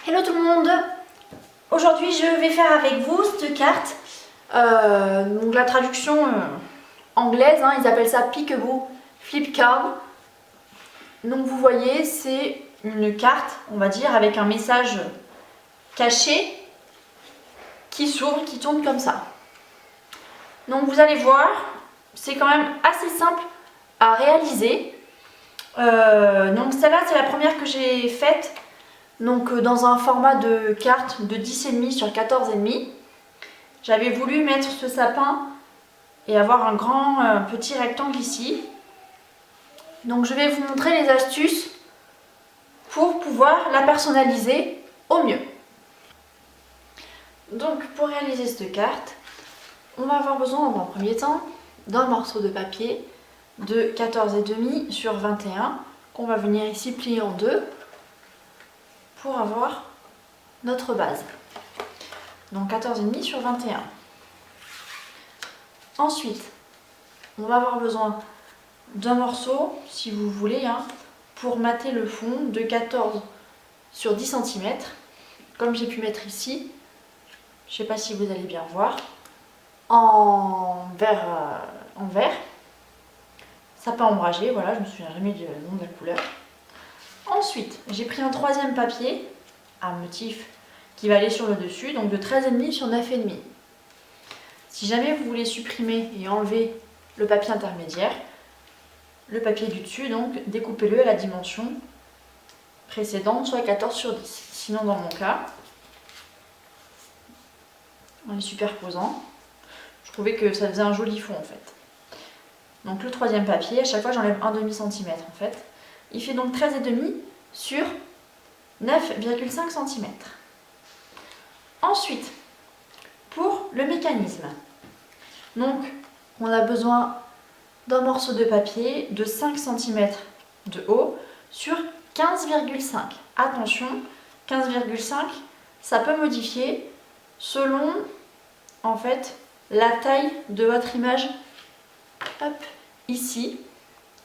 Hello tout le monde. Aujourd'hui je vais faire avec vous cette carte. Donc la traduction anglaise, ils appellent ça Peekaboo Flip Card. Donc vous voyez, c'est une carte, on va dire, avec un message caché qui s'ouvre, qui tourne comme ça. Donc vous allez voir, c'est quand même assez simple à réaliser. Donc celle-là c'est la première que j'ai faite. Donc dans un format de carte de 10,5 sur 14,5. J'avais voulu mettre ce sapin et avoir un grand petit rectangle ici. Donc je vais vous montrer les astuces pour pouvoir la personnaliser au mieux. Donc pour réaliser cette carte, on va avoir besoin dans un premier temps d'un morceau de papier de 14,5 sur 21 qu'on va venir ici plier en deux pour avoir notre base. Donc 14,5 sur 21. Ensuite, on va avoir besoin d'un morceau, si vous voulez, pour mater le fond de 14 sur 10 cm. Comme j'ai pu mettre ici, je ne sais pas si vous allez bien voir, en vert. Sapin ombragé, voilà, je me souviens jamais du nom de la couleur. Ensuite, j'ai pris un troisième papier à motif qui va aller sur le dessus, donc de 13,5 sur 9,5. Si jamais vous voulez supprimer et enlever le papier intermédiaire, le papier du dessus, donc découpez-le à la dimension précédente, soit 14 sur 10. Sinon, dans mon cas, en les superposant, je trouvais que ça faisait un joli fond en fait. Donc le troisième papier, à chaque fois j'enlève un demi-centimètre en fait. Il fait donc 13,5 sur 9,5 cm. Ensuite, pour le mécanisme, donc on a besoin d'un morceau de papier de 5 cm de haut sur 15,5. Attention, 15,5, ça peut modifier selon en fait la taille de votre image. Hop, ici,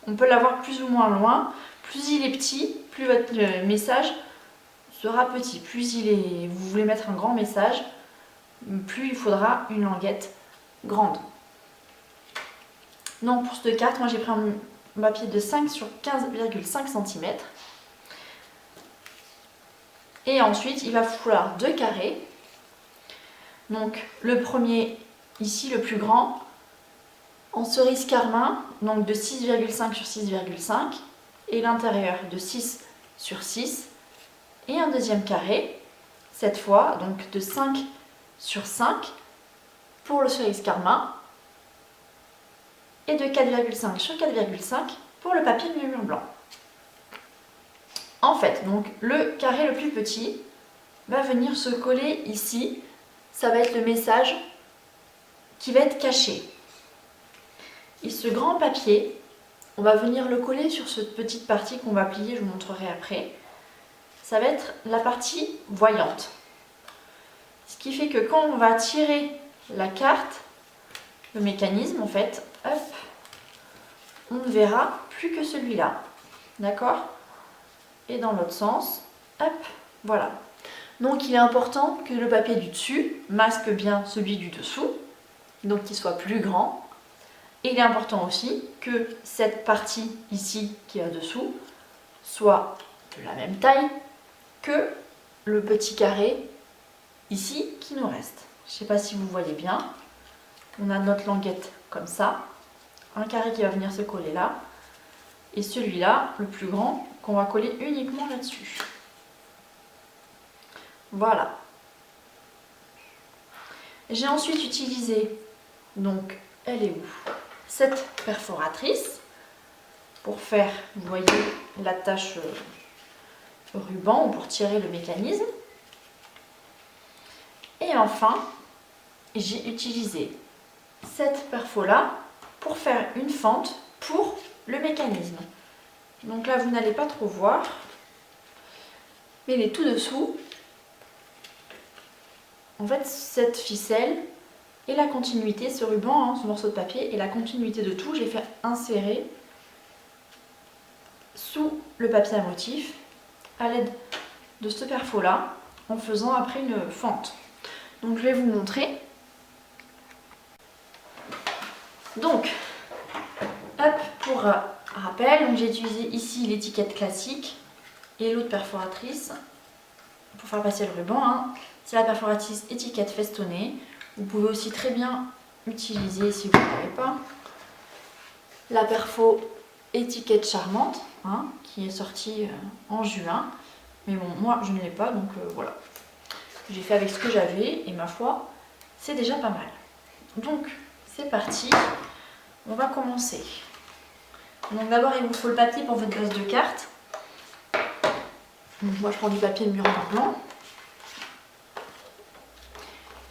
on peut l'avoir plus ou moins loin. Plus il est petit, plus votre message sera petit. Plus vous voulez mettre un grand message, plus il faudra une languette grande. Donc pour cette carte, moi j'ai pris un papier de 5 sur 15,5 cm. Et ensuite, il va falloir deux carrés. Donc le premier, ici le plus grand, en cerise carmin, donc de 6,5 sur 6,5. Et l'intérieur de 6 sur 6. Et un deuxième carré, cette fois, donc de 5 sur 5 pour le cerise carmin. Et de 4,5 sur 4,5 pour le papier de mur blanc. En fait, donc le carré le plus petit va venir se coller ici. Ça va être le message qui va être caché. Et ce grand papier, on va venir le coller sur cette petite partie qu'on va plier, je vous montrerai après. Ça va être la partie voyante. Ce qui fait que quand on va tirer la carte, le mécanisme en fait, hop, on ne verra plus que celui-là. D'accord? Et dans l'autre sens, hop, voilà. Donc il est important que le papier du dessus masque bien celui du dessous, donc qu'il soit plus grand. Et il est important aussi que cette partie ici qui est au-dessous soit de la même taille que le petit carré ici qui nous reste. Je ne sais pas si vous voyez bien. On a notre languette comme ça, un carré qui va venir se coller là, et celui-là, le plus grand, qu'on va coller uniquement là-dessus. Voilà. J'ai ensuite utilisé, donc elle est où? Cette perforatrice pour faire, vous voyez, l'attache ruban ou pour tirer le mécanisme. Et enfin, j'ai utilisé cette perfo là pour faire une fente pour le mécanisme. Donc là, vous n'allez pas trop voir, mais elle est tout dessous. En fait, cette ficelle et la continuité, ce ruban, ce morceau de papier et la continuité de tout, j'ai fait insérer sous le papier à motif à l'aide de ce perfo là en faisant après une fente. Donc je vais vous montrer. Donc, hop, pour rappel, donc j'ai utilisé ici l'étiquette classique et l'autre perforatrice pour faire passer le ruban. Hein. C'est la perforatrice étiquette festonnée. Vous pouvez aussi très bien utiliser, si vous n'avez pas, la perfo étiquette charmante, hein, qui est sortie en juin. Mais bon, moi je ne l'ai pas, donc voilà. J'ai fait avec ce que j'avais et ma foi, c'est déjà pas mal. Donc, c'est parti. On va commencer. Donc d'abord, il vous faut le papier pour votre base de cartes. Donc, moi, je prends du papier de mur blanc.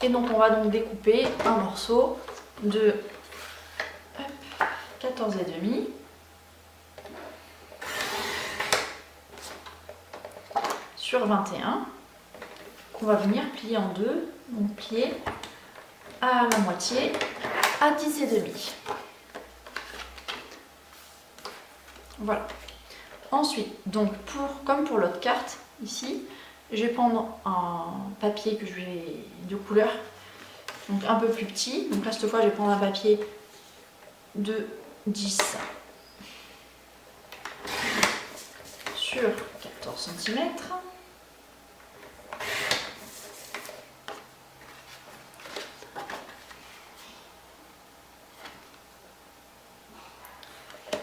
Et donc, on va donc découper un morceau de 14,5 sur 21. On va venir plier en deux. Donc, plier à la moitié à 10,5. Voilà. Ensuite, donc comme pour l'autre carte, ici, je vais prendre un papier que je vais de couleur, donc un peu plus petit. Donc là, cette fois, je vais prendre un papier de 10 sur 14 cm.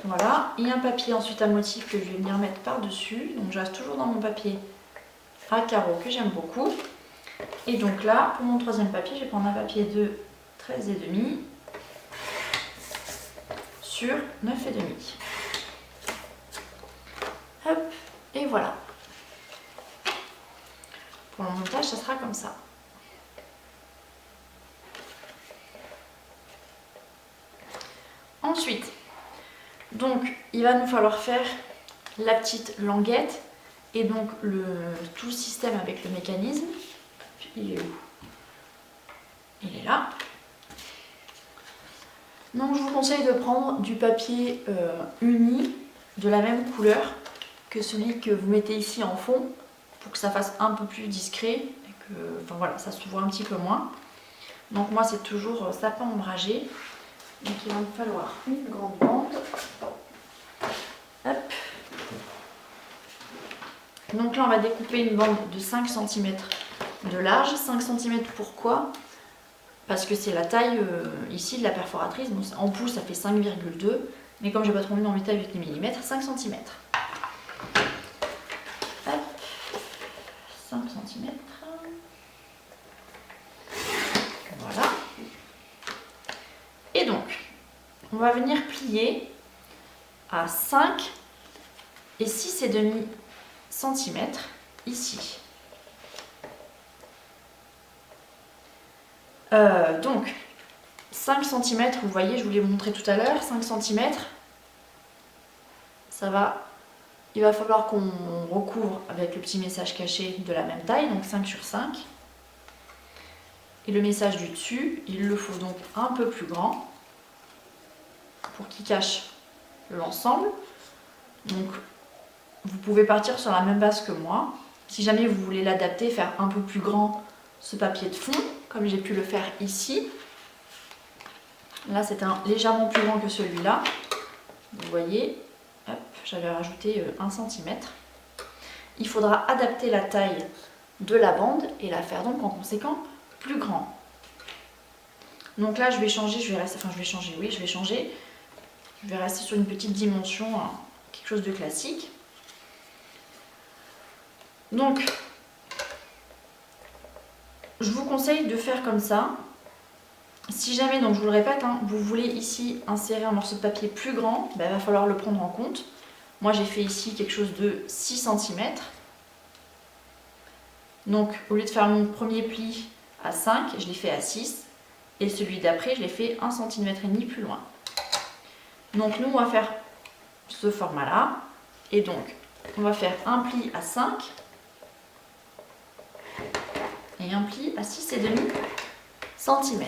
Voilà, et un papier ensuite à motif que je vais venir mettre par-dessus. Donc je reste toujours dans mon papier à carreaux que j'aime beaucoup. Et donc là, pour mon troisième papier, je vais prendre un papier de 13,5 sur 9,5. Hop, et voilà. Pour le montage, ça sera comme ça. Ensuite, donc il va nous falloir faire la petite languette et donc tout le système avec le mécanisme. Il est où? Il est là. Donc je vous conseille de prendre du papier uni de la même couleur que celui que vous mettez ici en fond pour que ça fasse un peu plus discret et que enfin, voilà, ça se voit un petit peu moins. Donc moi c'est toujours sapin ombragé. Donc il va me falloir une grande bande. Hop. Donc là on va découper une bande de 5 cm de large. 5 cm pourquoi? Parce que c'est la taille ici de la perforatrice. Bon, en pouces ça fait 5,2. Mais comme j'ai pas trop envie de avec les millimètres, 5 cm. Hop. 5 cm. Voilà. Et donc, on va venir plier à 5 et 6,5 cm ici. Donc, 5 cm, vous voyez, je vous l'ai montré tout à l'heure, 5 cm, ça va, il va falloir qu'on recouvre avec le petit message caché de la même taille, donc 5 sur 5. Et le message du dessus, il le faut donc un peu plus grand pour qu'il cache l'ensemble. Donc, vous pouvez partir sur la même base que moi. Si jamais vous voulez l'adapter, faire un peu plus grand ce papier de fond, comme j'ai pu le faire ici. Là, c'est légèrement plus grand que celui-là. Vous voyez, j'avais rajouté 1 cm. Il faudra adapter la taille de la bande et la faire donc en conséquent plus grand. Donc là, je vais changer, je vais rester sur une petite dimension, hein, quelque chose de classique. Donc, je vous conseille de faire comme ça. Si jamais, donc je vous le répète, hein, vous voulez ici insérer un morceau de papier plus grand, ben, il va falloir le prendre en compte. Moi j'ai fait ici quelque chose de 6 cm. Donc au lieu de faire mon premier pli à 5, je l'ai fait à 6. Et celui d'après, je l'ai fait 1,5 cm plus loin. Donc nous on va faire ce format là. Et donc on va faire un pli à 5 et un pli à 6,5 cm.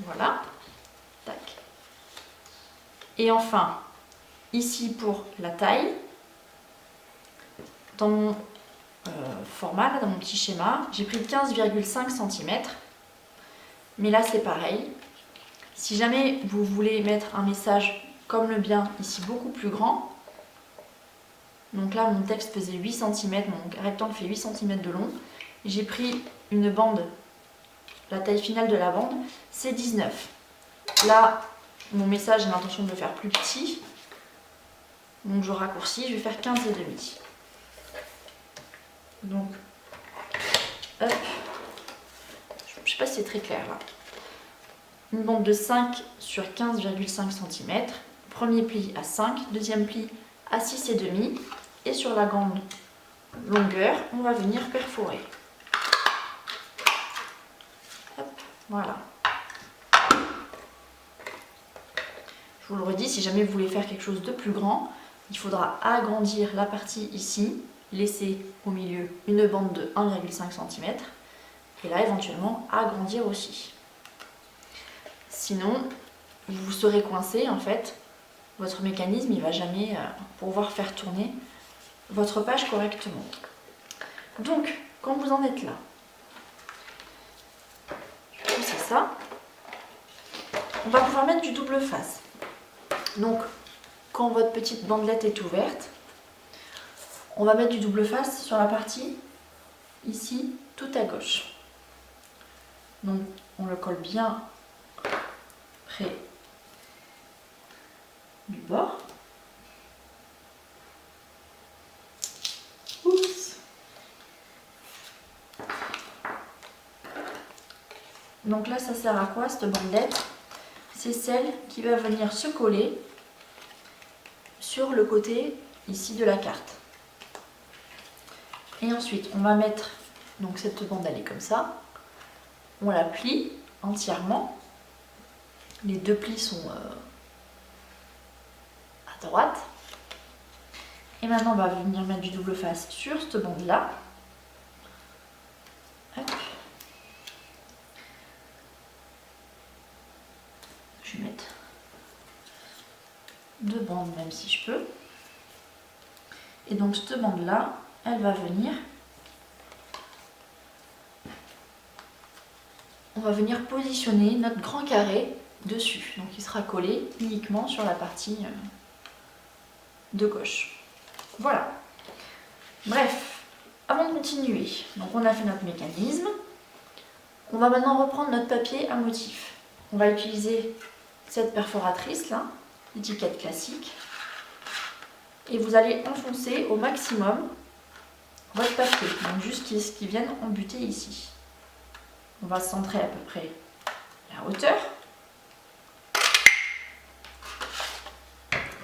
Voilà. Tac. Et enfin, ici pour la taille, dans mon format, là, dans mon petit schéma, j'ai pris 15,5 cm. Mais là, c'est pareil. Si jamais vous voulez mettre un message comme le bien, ici beaucoup plus grand, donc là, mon texte faisait 8 cm, mon rectangle fait 8 cm de long. J'ai pris une bande, la taille finale de la bande, c'est 19. Là, mon message, j'ai l'intention de le faire plus petit. Donc je raccourcis, je vais faire 15,5. Donc, hop. Je ne sais pas si c'est très clair là. Une bande de 5 sur 15,5 cm. Premier pli à 5, deuxième pli à 6,5. Et sur la grande longueur, on va venir perforer. Hop, voilà. Je vous le redis, si jamais vous voulez faire quelque chose de plus grand, il faudra agrandir la partie ici, laisser au milieu une bande de 1,5 cm et là éventuellement agrandir aussi. Sinon, vous serez coincé en fait, votre mécanisme il ne va jamais pouvoir faire tourner votre page correctement. Donc, quand vous en êtes là, c'est ça, on va pouvoir mettre du double face. Donc, quand votre petite bandelette est ouverte, on va mettre du double face sur la partie ici, tout à gauche. Donc, on le colle bien près du bord. Oups. Donc là, ça sert à quoi cette bandelette? C'est celle qui va venir se coller sur le côté ici de la carte. Et ensuite, on va mettre, donc cette bande elle est comme ça, on la plie entièrement. Les deux plis sont à droite. Et maintenant, on va venir mettre du double face sur cette bande là. Hop. Je vais mettre deux bandes, même si je peux. Et donc, cette bande là, elle va venir. On va venir positionner notre grand carré dessus. Donc, il sera collé uniquement sur la partie de gauche. Voilà. Bref, avant de continuer, donc on a fait notre mécanisme. On va maintenant reprendre notre papier à motif. On va utiliser cette perforatrice là, étiquette classique. Et vous allez enfoncer au maximum votre papier, donc jusqu'à ce qu'il vienne embuter ici. On va centrer à peu près la hauteur.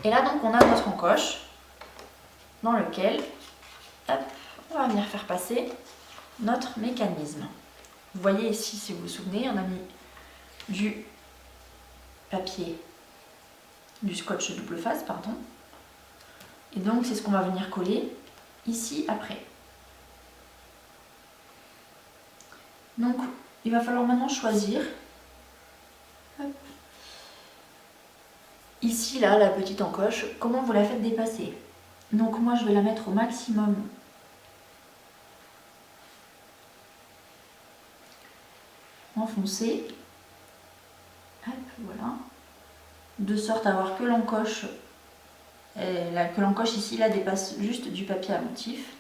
Et là donc on a notre encoche dans lequel hop, on va venir faire passer notre mécanisme. Vous voyez ici, si vous vous souvenez, on a mis du papier, du scotch double face, pardon. Et donc c'est ce qu'on va venir coller ici après. Donc il va falloir maintenant choisir. Hop. Ici, là, la petite encoche, comment vous la faites dépasser? Donc moi je vais la mettre au maximum. Enfoncée. Hop, voilà. De sorte à avoir que l'encoche ici là dépasse juste du papier à motif.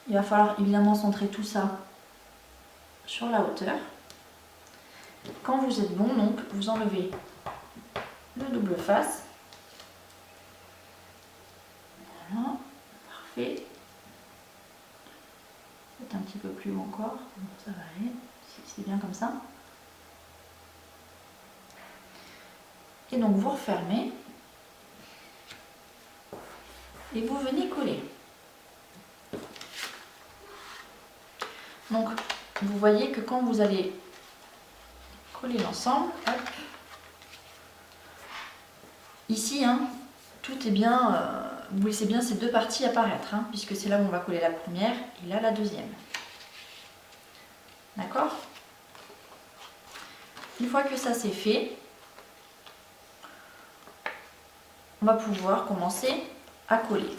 Il va falloir évidemment centrer tout ça sur la hauteur. Quand vous êtes bon, donc vous enlevez le double face. Voilà, parfait. Peut-être un petit peu plus haut encore. Bon, ça va aller, c'est bien comme ça. Et donc vous refermez et vous venez coller. Donc vous voyez que quand vous allez coller l'ensemble, ici, hein, tout est bien, vous laissez bien ces deux parties apparaître, hein, puisque c'est là où on va coller la première et là la deuxième. D'accord? Une fois que ça c'est fait, on va pouvoir commencer à coller.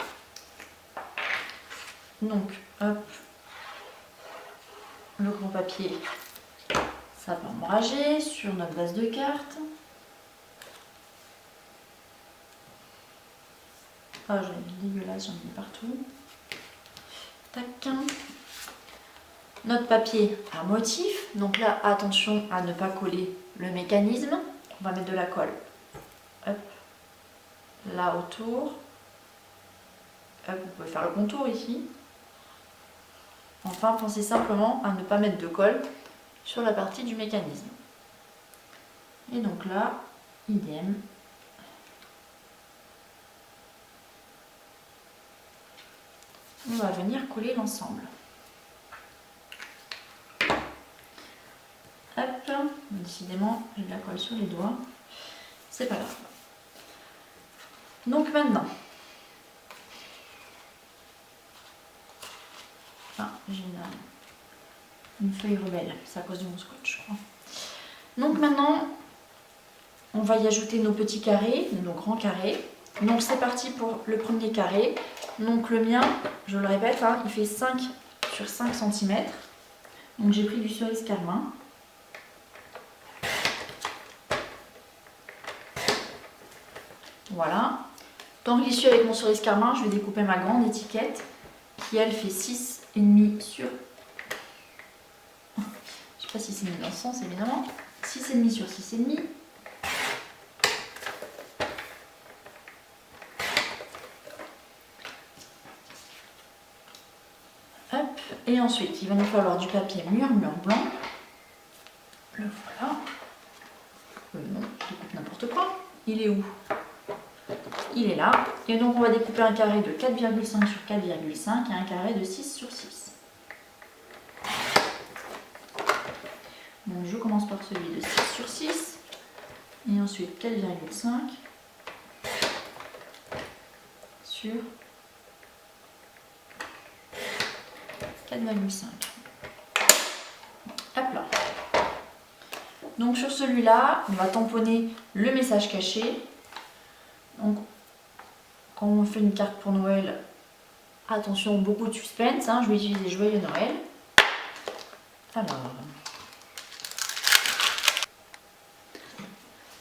Donc, hop, le grand papier sapin ombragé sur notre base de cartes. Ah, j'en ai dégueulasse, j'en ai partout. Tac. Notre papier à motif. Donc là, attention à ne pas coller le mécanisme. On va mettre de la colle. Hop. Là autour. Hop, vous pouvez faire le contour ici. Enfin, pensez simplement à ne pas mettre de colle sur la partie du mécanisme. Et donc là, idem. On va venir coller l'ensemble. Hop, décidément, j'ai de la colle sur les doigts. C'est pas grave. Donc maintenant, j'ai une feuille rebelle, c'est à cause de mon scotch, je crois. Donc maintenant, on va y ajouter nos petits carrés, nos grands carrés. Donc c'est parti pour le premier carré. Donc le mien, je le répète, hein, il fait 5 sur 5 cm. Donc j'ai pris du cerise carmin. Voilà. Tant que j'y suis avec mon cerise carmin, je vais découper ma grande étiquette qui elle fait 6,5 sur... Je sais pas si c'est mis dans ce sens évidemment. 6,5 sur 6,5. Hop. Et ensuite, il va nous falloir du papier murmure blanc. Le voilà. Non, je découpe n'importe quoi. Il est où? Il est là. Et donc on va découper un carré de 4,5 sur 4,5 et un carré de 6 sur 6. Donc je commence par celui de 6 sur 6. Et ensuite 4,5 sur 4,5. Hop là. Donc sur celui-là, on va tamponner le message caché. Donc quand on fait une carte pour Noël, attention, beaucoup de suspense, hein, je vais utiliser Joyeux Noël. Alors,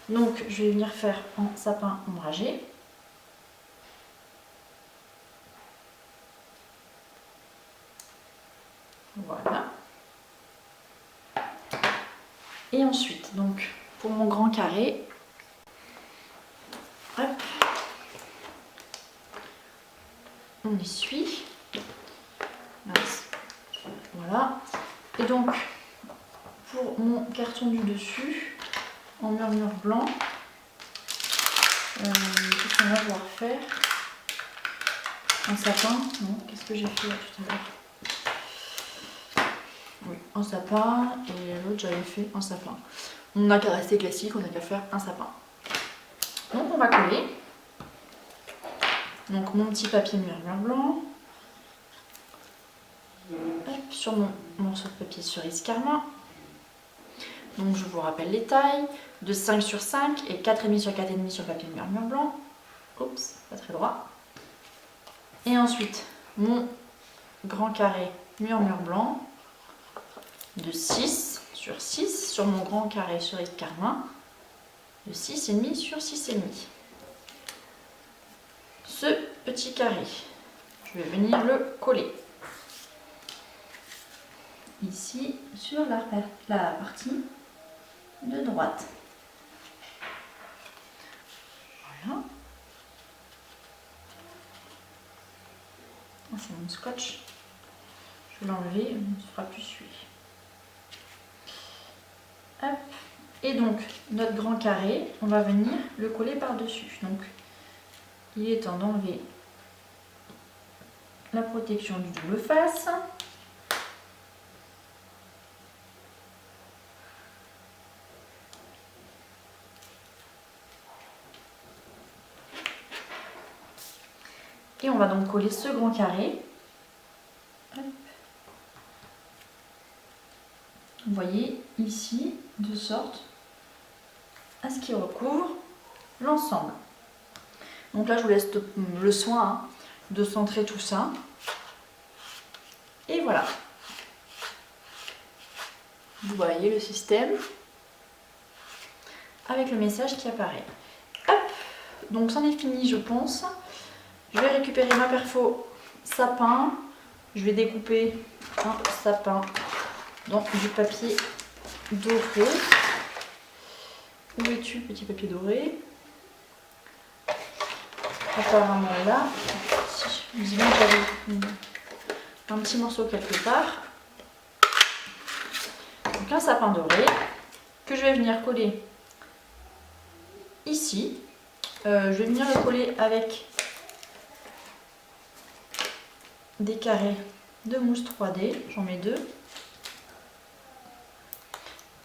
donc je vais venir faire en sapin ombragé. Voilà. Et ensuite, donc pour mon grand carré, hop, on essuie. Voilà. Et donc, pour mon carton du dessus, en murmure blanc, qu'est-ce qu'on va devoir faire? Un sapin. Non, qu'est-ce que j'ai fait là, tout à l'heure? Oui, un sapin, et l'autre j'avais fait un sapin. On n'a qu'à rester classique, on n'a qu'à faire un sapin. Donc on va coller. Donc mon petit papier murmure blanc. Hop, sur mon morceau de papier cerise carmin. Donc je vous rappelle les tailles, de 5 sur 5 et 4,5 sur 4,5 sur papier murmure blanc. Oups, pas très droit. Et ensuite, mon grand carré murmure blanc de 6 sur 6 sur mon grand carré cerise carmin de 6,5 sur 6,5. Ce petit carré, je vais venir le coller ici sur la partie de droite. Voilà. C'est mon scotch. Je vais l'enlever, on ne se fera plus suer. Hop. Et donc, notre grand carré, on va venir le coller par-dessus. Donc, il est temps d'enlever la protection du double face. Et on va donc coller ce grand carré. Hop. Vous voyez ici, de sorte à ce qu'il recouvre l'ensemble. Donc là, je vous laisse le soin de centrer tout ça. Et voilà. Vous voyez le système avec le message qui apparaît. Hop, donc c'en est fini je pense. Je vais récupérer ma perfo sapin. Je vais découper un sapin dans du papier doré. Où es-tu, petit papier doré? Apparemment là. Je me dis bien que j'avais un petit morceau quelque part. Donc un sapin doré que je vais venir coller ici. Je vais venir le coller avec des carrés de mousse 3D. J'en mets deux.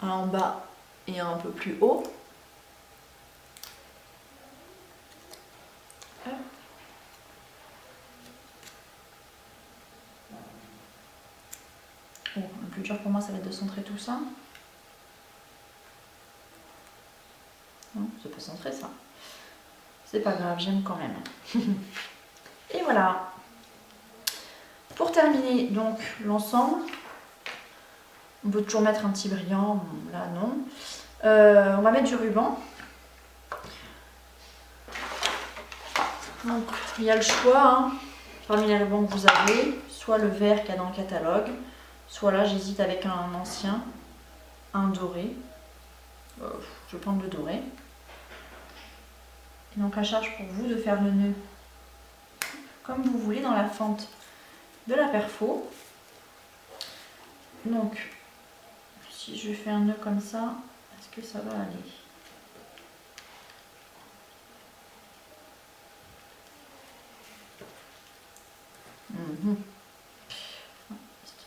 Un en bas et un peu plus haut. Bon, le plus dur pour moi, ça va être de centrer tout ça. Non, c'est pas centré ça. C'est pas grave, j'aime quand même. Et voilà. Pour terminer donc l'ensemble, on peut toujours mettre un petit brillant, bon, là non. On va mettre du ruban. Donc il y a le choix hein, parmi les rubans que vous avez, soit le vert qu'il y a dans le catalogue, soit là j'hésite avec un ancien, un doré. Je vais prendre le doré. Et donc à charge pour vous de faire le nœud comme vous voulez dans la fente de la perfo. Donc si je fais un nœud comme ça, est-ce que ça va aller?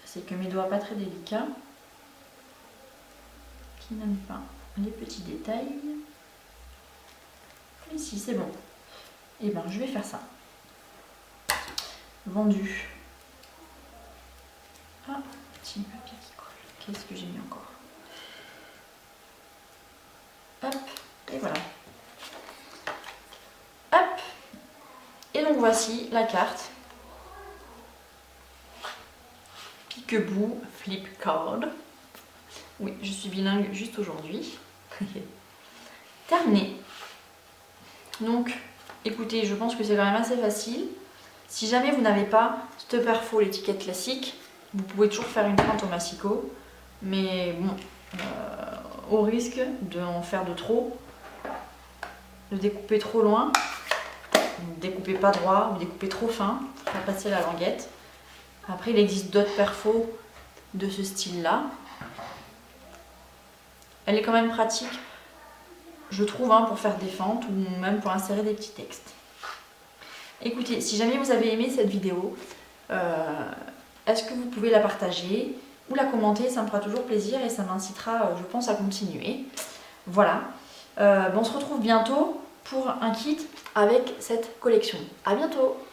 C'est que mes doigts pas très délicats, qui n'aiment pas les petits détails. Ici c'est bon. Et ben je vais faire ça. Vendu. Ah, petit papier qui colle. Qu'est-ce que j'ai mis encore? Hop, et voilà. Hop. Et donc voici la carte. Peekaboo Flip Card. Oui, je suis bilingue juste aujourd'hui. Terminé. Donc, écoutez, je pense que c'est quand même assez facile. Si jamais vous n'avez pas cette perfo, l'étiquette classique, vous pouvez toujours faire une feinte au massicot. Mais bon, au risque d'en faire de trop, de découper trop loin, ne découpez pas droit, ou découpez trop fin, pour faire passer la languette. Après, il existe d'autres perfos de ce style-là. Elle est quand même pratique, je trouve, hein, pour faire des fentes ou même pour insérer des petits textes. Écoutez, si jamais vous avez aimé cette vidéo, est-ce que vous pouvez la partager ou la commenter? Ça me fera toujours plaisir et ça m'incitera, je pense, à continuer. Voilà. On se retrouve bientôt pour un kit avec cette collection. À bientôt!